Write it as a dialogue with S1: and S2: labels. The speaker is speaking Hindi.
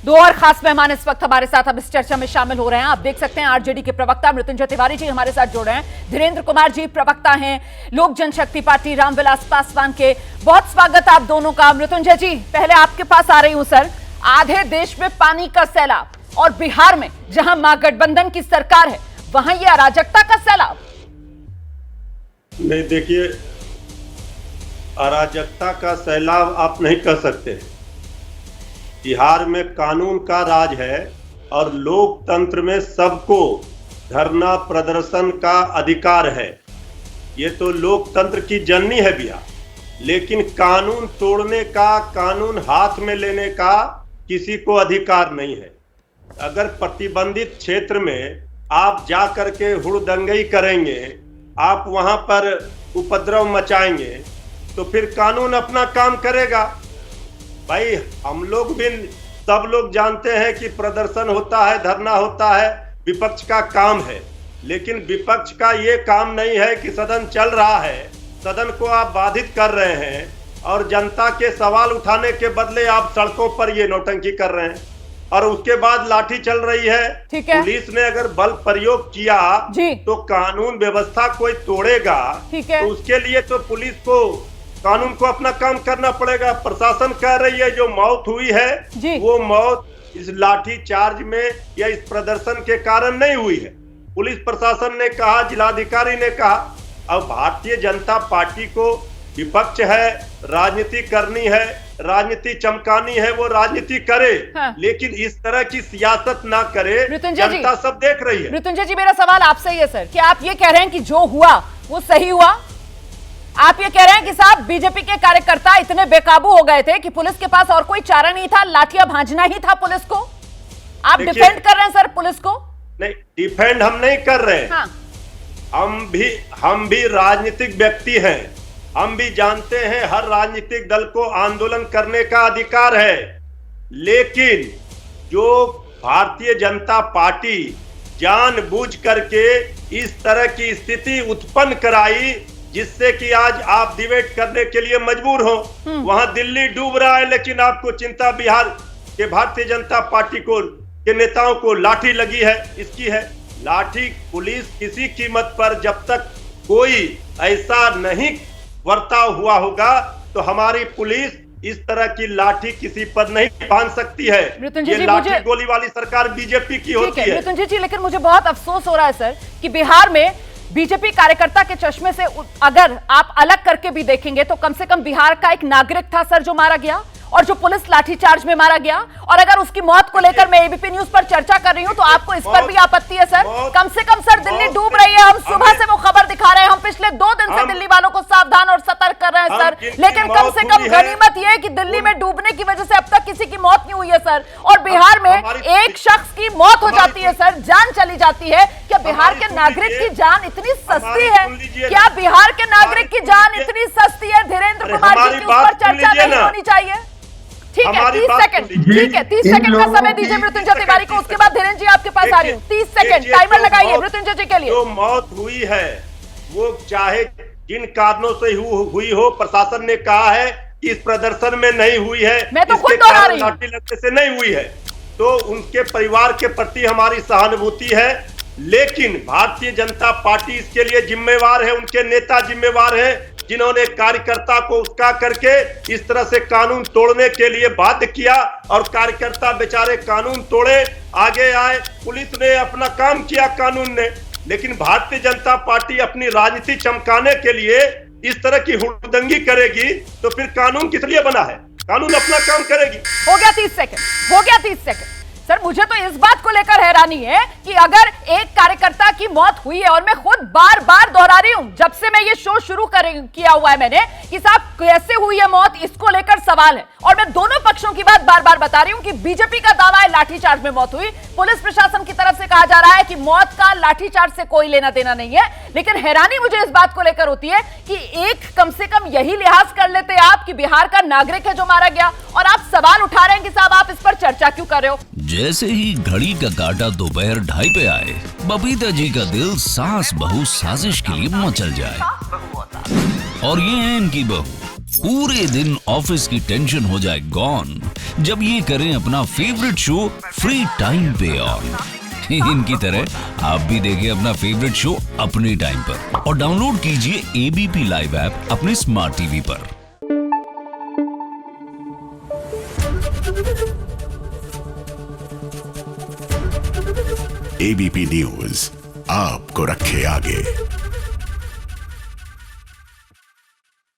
S1: दो और खास मेहमान इस वक्त हमारे साथ अब इस चर्चा में शामिल हो रहे हैं। आप देख सकते हैं आरजेडी के प्रवक्ता मृत्युंजय तिवारी जी हमारे साथ जुड़ रहे हैं। धीरेन्द्र कुमार जी प्रवक्ता हैं लोक जनशक्ति पार्टी रामविलास पासवान के। बहुत स्वागत आप दोनों का। मृत्युंजय जी पहले आपके पास आ रही हूं सर। आधे देश में पानी का सैलाब और बिहार में जहां महागठबंधन की सरकार है वहां ये अराजकता का सैलाब।
S2: नहीं, देखिए, अराजकता का सैलाब आप नहीं कह सकते। बिहार में कानून का राज है और लोकतंत्र में सबको धरना प्रदर्शन का अधिकार है। ये तो लोकतंत्र की जननी है बिहार। लेकिन कानून तोड़ने का, कानून हाथ में लेने का किसी को अधिकार नहीं है। अगर प्रतिबंधित क्षेत्र में आप जा करके हुड़दंगई करेंगे, आप वहां पर उपद्रव मचाएंगे, तो फिर कानून अपना काम करेगा। भाई हम लोग भी, सब लोग जानते हैं कि प्रदर्शन होता है, धरना होता है, विपक्ष का काम है। लेकिन विपक्ष का ये काम नहीं है कि सदन चल रहा है, सदन को आप बाधित कर रहे हैं और जनता के सवाल उठाने के बदले आप सड़कों पर ये नौटंकी कर रहे हैं। और उसके बाद लाठी चल रही है। पुलिस ने अगर बल प्रयोग किया तो कानून व्यवस्था कोई तोड़ेगा, तो उसके लिए तो पुलिस को, कानून को अपना काम करना पड़ेगा। प्रशासन कह रही है जो मौत हुई है वो मौत इस लाठी चार्ज में या इस प्रदर्शन के कारण नहीं हुई है। पुलिस प्रशासन ने कहा, जिलाधिकारी ने कहा। अब भारतीय जनता पार्टी को विपक्ष है, राजनीति करनी है, राजनीति चमकानी है, वो राजनीति करे। लेकिन इस तरह की सियासत ना करे। जनता सब देख रही है।
S1: मृत्युंजय जी मेरा सवाल आपसे ही है सर कि आप ये कह रहे हैं कि जो हुआ वो सही हुआ? आप ये कह रहे हैं कि साहब बीजेपी के कार्यकर्ता इतने बेकाबू हो गए थे कि पुलिस के पास और कोई चारा नहीं था, लाठियां भांजना ही था पुलिस को? आप डिफेंड कर रहे हैं सर पुलिस को?
S2: नहीं, डिफेंड हम नहीं कर रहे हैं।
S1: हाँ।
S2: हम भी राजनीतिक व्यक्ति हैं। हम भी जानते हैं हर राजनीतिक दल को आंदोलन करने का अधिकार है। लेकिन जो भारतीय जनता पार्टी जानबूझ करके इस तरह की स्थिति उत्पन्न कराई जिससे कि आज आप डिबेट करने के लिए मजबूर हो। वहां दिल्ली डूब रहा है, लेकिन आपको चिंता बिहार के भारतीय जनता पार्टी के नेताओं को लाठी लगी है, इसकी है। लाठी पुलिस किसी कीमत पर, जब तक कोई ऐसा नहीं बर्ताव हुआ होगा तो हमारी पुलिस इस तरह की लाठी किसी पर नहीं बांध सकती है। ये लाठी गोली वाली सरकार बीजेपी की होती है।
S1: मृत्युंजय जी लेकिन मुझे बहुत अफसोस हो रहा है सर कि बिहार में बीजेपी कार्यकर्ता के चश्मे से अगर आप अलग करके भी देखेंगे तो कम से कम बिहार का एक नागरिक था सर जो मारा गया, और जो पुलिस लाठीचार्ज में मारा गया। और अगर उसकी मौत को लेकर मैं एबीपी न्यूज पर चर्चा कर रही हूं तो आपको इस पर भी आपत्ति है सर? कम से कम सर दिल्ली डूब रही है, हम सुबह से वो खबर दिखा रहे हैं, हम पिछले 2 दिन से दिल्ली वालों को सावधान और सतर्क कर रहे हैं सर। लेकिन कम से कम गनीमत यह है कि दिल्ली में डूबने की वजह से अब तक किसी की मौत नहीं हुई है सर। और बिहार में एक शख्स की मौत हो जाती है सर, जान चली जाती है। क्या बिहार के नागरिक की जान इतनी सस्ती है? क्या बिहार के नागरिक की जान इतनी सस्ती है? धीरेन्द्र कुमार जी की उस पर चर्चा नहीं होनी चाहिए? ठीक है, 30 सेकंड, ठीक है, 30 सेकंड का समय दीजिए मृत्युंजय तिवारी को। उसके बाद धीरेन्द्र जी आपके पास आ रही हूँ। 30 सेकंड टाइमर लगाइए मृत्युंजय जी के लिए।
S2: जो मौत हुई है वो चाहे जिन कारणों से हुई हो, प्रशासन ने कहा है कि इस प्रदर्शन में नहीं हुई है,
S1: मैं तो खुद दोहरा रही हूं,
S2: लाठी लगने से नहीं हुई है। तो उनके परिवार के प्रति हमारी सहानुभूति है। लेकिन भारतीय जनता पार्टी इसके लिए जिम्मेवार है, उनके नेता जिम्मेवार है जिन्होंने कार्यकर्ता को उसका करके इस तरह से कानून तोड़ने के लिए बाध्य किया। और कार्यकर्ता बेचारे कानून तोड़े, आगे आए, पुलिस ने अपना काम किया कानून ने। लेकिन भारतीय जनता पार्टी अपनी राजनीति चमकाने के लिए इस तरह की हुड़दंगी करेगी तो फिर कानून किस लिए बना है? कानून अपना काम करेगी।
S1: हो गया 30 सेकंड, हो गया 30 सेकंड। सर मुझे तो इस बात को लेकर हैरानी है कि अगर एक कार्यकर्ता की मौत हुई है, और मैं खुद बार बार दोहरा रही हूं जब से मैं ये शो शुरू किया हुआ है मैंने, कि साहब कैसे हुई है मौत, इसको लेकर सवाल है। और मैं दोनों पक्षों की बात बार बार बता रही हूं कि बीजेपी का दावा है लाठीचार्ज में मौत हुई, पुलिस प्रशासन की तरफ से कहा जा रहा है कि मौत का लाठीचार्ज से कोई लेना देना नहीं है। लेकिन हैरानी मुझे इस बात को लेकर होती है कि एक कम से कम यही लिहाज कर लेते आप कि बिहार का नागरिक है जो मारा गया, और आप सवाल उठा रहे हैं कि साहब आप इस पर चर्चा क्यों कर रहे हो?
S3: जैसे ही घड़ी का काटा दोपहर 2:30 पे आए, बबीता जी का दिल सास बहू साजिश के लिए मचल जाए। और ये है इनकी बहू पूरे दिन ऑफिस की टेंशन हो जाए गॉन जब ये करें अपना फेवरेट शो फ्री टाइम पे ऑन। इनकी तरह आप भी देखें अपना फेवरेट शो अपने टाइम पर और डाउनलोड कीजिए एबीपी लाइव ऐप अपने स्मार्ट टीवी पर।
S4: एबीपी न्यूज आपको रखे आगे।